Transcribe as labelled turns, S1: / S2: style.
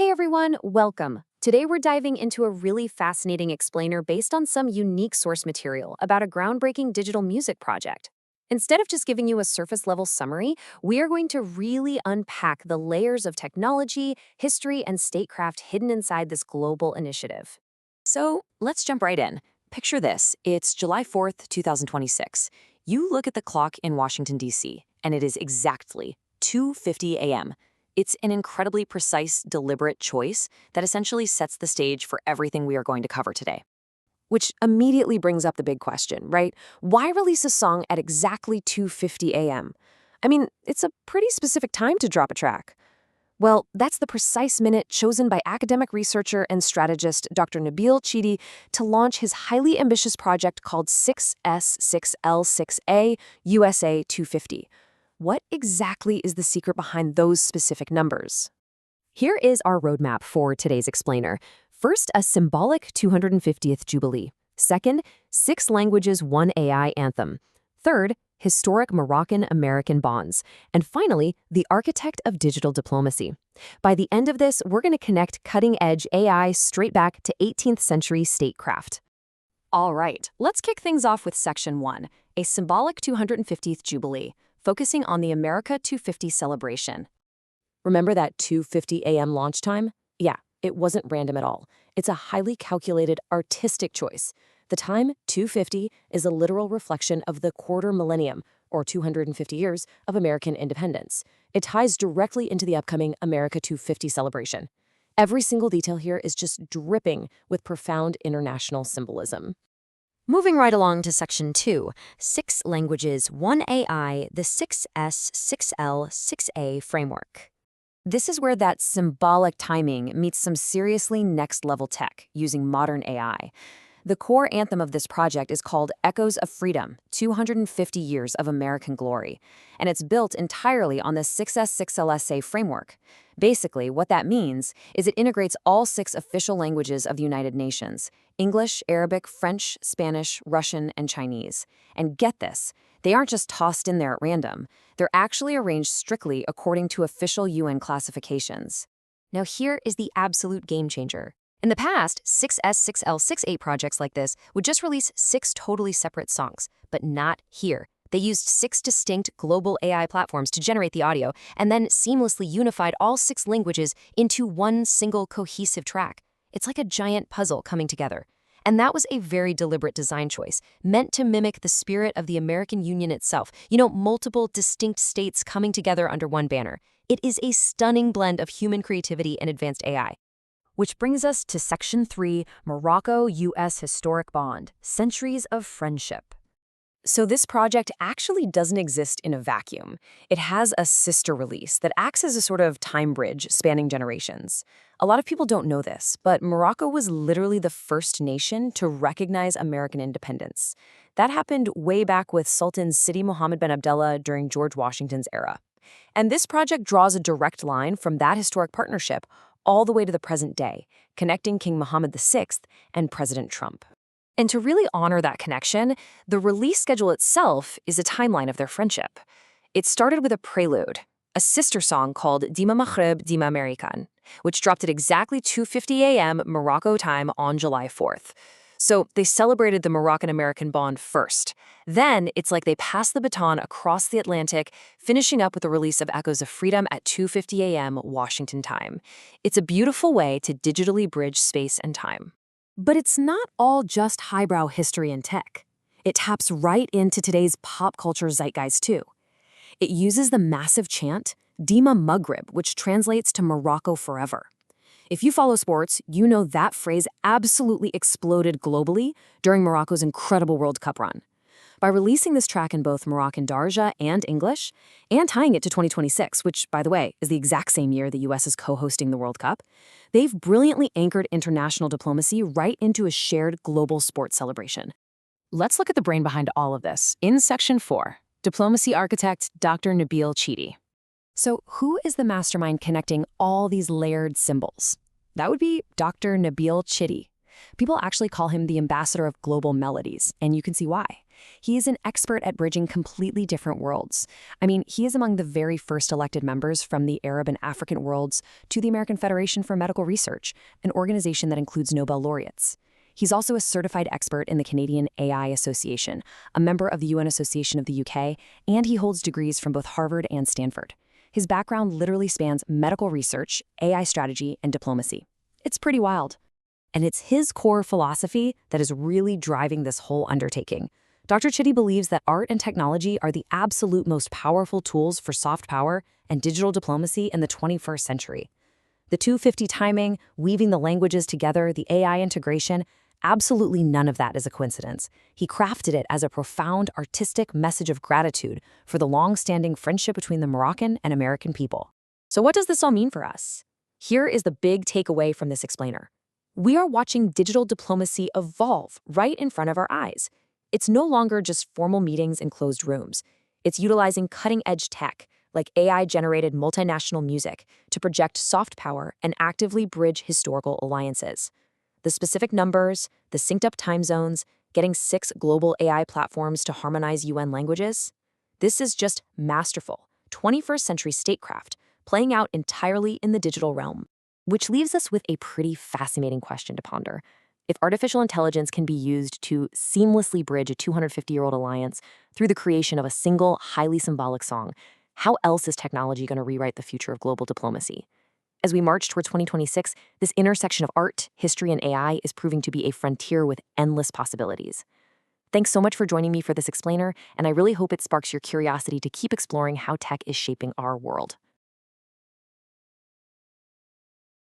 S1: Hey everyone, welcome. Today we're diving into a really fascinating explainer based on some unique source material about a groundbreaking digital music project. Instead of just giving you a surface level summary, we are going to really unpack the layers of technology, history, and statecraft hidden inside this global initiative. So let's jump right in. Picture this, it's July 4th, 2026. You look at the clock in Washington, D.C., and it is exactly 2:50 a.m. It's an incredibly precise, deliberate choice that essentially sets the stage for everything we are going to cover today. Which immediately brings up the big question, right? Why release a song at exactly 2:50 a.m.? I mean, it's a pretty specific time to drop a track. Well, that's the precise minute chosen by academic researcher and strategist Dr. Nabil Chidi to launch his highly ambitious project called 6S6L6A USA 250. What exactly is the secret behind those specific numbers? Here is our roadmap for today's explainer. First, a symbolic 250th Jubilee. Second, 6 languages, 1 AI anthem. Third, historic Moroccan-American bonds. And finally, the architect of digital diplomacy. By the end of this, we're going to connect cutting-edge AI straight back to 18th century statecraft. All right, let's kick things off with Section 1, a symbolic 250th Jubilee, focusing on the America 250 celebration. Remember that 2:50 a.m. launch time? Yeah, it wasn't random at all. It's a highly calculated, artistic choice. The time, 250, is a literal reflection of the quarter millennium, or 250 years, of American independence. It ties directly into the upcoming America 250 celebration. Every single detail here is just dripping with profound international symbolism. Moving right along to Section 2, 6 languages, 1 AI, the 6S6L6A framework. This is where that symbolic timing meets some seriously next-level tech using modern AI. The core anthem of this project is called Echoes of Freedom, 250 Years of American Glory, and it's built entirely on the 6S6LSA framework. Basically, what that means is it integrates all 6 official languages of the United Nations: English, Arabic, French, Spanish, Russian, and Chinese. And get this, they aren't just tossed in there at random. They're actually arranged strictly according to official UN classifications. Now here is the absolute game changer. In the past, 6S6L6A projects like this would just release 6 totally separate songs, but not here. They used 6 distinct global AI platforms to generate the audio and then seamlessly unified all 6 languages into one single cohesive track. It's like a giant puzzle coming together. And that was a very deliberate design choice, meant to mimic the spirit of the American Union itself. Multiple distinct states coming together under one banner. It is a stunning blend of human creativity and advanced AI. Which brings us to Section 3, Morocco-U.S. Historic Bond, Centuries of Friendship. So this project actually doesn't exist in a vacuum. It has a sister release that acts as a sort of time bridge spanning generations. A lot of people don't know this, but Morocco was literally the first nation to recognize American independence. That happened way back with Sultan Sidi Mohammed bin Abdullah during George Washington's era. And this project draws a direct line from that historic partnership all the way to the present day, connecting King Mohammed VI and President Trump. And to really honor that connection, the release schedule itself is a timeline of their friendship. It started with a prelude, a sister song called Dima Maghrib, Dima American, which dropped at exactly 2:50 a.m. Morocco time on July 4th. So they celebrated the Moroccan-American bond first. Then it's like they passed the baton across the Atlantic, finishing up with the release of Echoes of Freedom at 2:50 a.m. Washington time. It's a beautiful way to digitally bridge space and time. But it's not all just highbrow history and tech. It taps right into today's pop culture zeitgeist too. It uses the massive chant, Dima Maghrib, which translates to Morocco forever. If you follow sports, you know that phrase absolutely exploded globally during Morocco's incredible World Cup run. By releasing this track in both Moroccan Darija and English, and tying it to 2026, which, by the way, is the exact same year the US is co-hosting the World Cup, they've brilliantly anchored international diplomacy right into a shared global sports celebration. Let's look at the brain behind all of this in Section 4, Diplomacy Architect Dr. Nabil Chidi. So who is the mastermind connecting all these layered symbols? That would be Dr. Nabil Chidi. People actually call him the ambassador of global melodies, and you can see why. He is an expert at bridging completely different worlds. I mean, he is among the very first elected members from the Arab and African worlds to the American Federation for Medical Research, an organization that includes Nobel laureates. He's also a certified expert in the Canadian AI Association, a member of the UN Association of the UK, and he holds degrees from both Harvard and Stanford. His background literally spans medical research, AI strategy, and diplomacy. It's pretty wild. And it's his core philosophy that is really driving this whole undertaking. Dr. Chitty believes that art and technology are the absolute most powerful tools for soft power and digital diplomacy in the 21st century. The 250 timing, weaving the languages together, the AI integration, absolutely none of that is a coincidence. He crafted it as a profound artistic message of gratitude for the long-standing friendship between the Moroccan and American people. So what does this all mean for us? Here is the big takeaway from this explainer. We are watching digital diplomacy evolve right in front of our eyes. It's no longer just formal meetings in closed rooms. It's utilizing cutting-edge tech, like AI-generated multinational music, to project soft power and actively bridge historical alliances. The specific numbers, the synced-up time zones, getting 6 global AI platforms to harmonize UN languages. This is just masterful, 21st century statecraft, playing out entirely in the digital realm. Which leaves us with a pretty fascinating question to ponder. If artificial intelligence can be used to seamlessly bridge a 250-year-old alliance through the creation of a single, highly symbolic song, how else is technology going to rewrite the future of global diplomacy? As we march toward 2026, this intersection of art, history, and AI is proving to be a frontier with endless possibilities. Thanks so much for joining me for this explainer, and I really hope it sparks your curiosity to keep exploring how tech is shaping our world.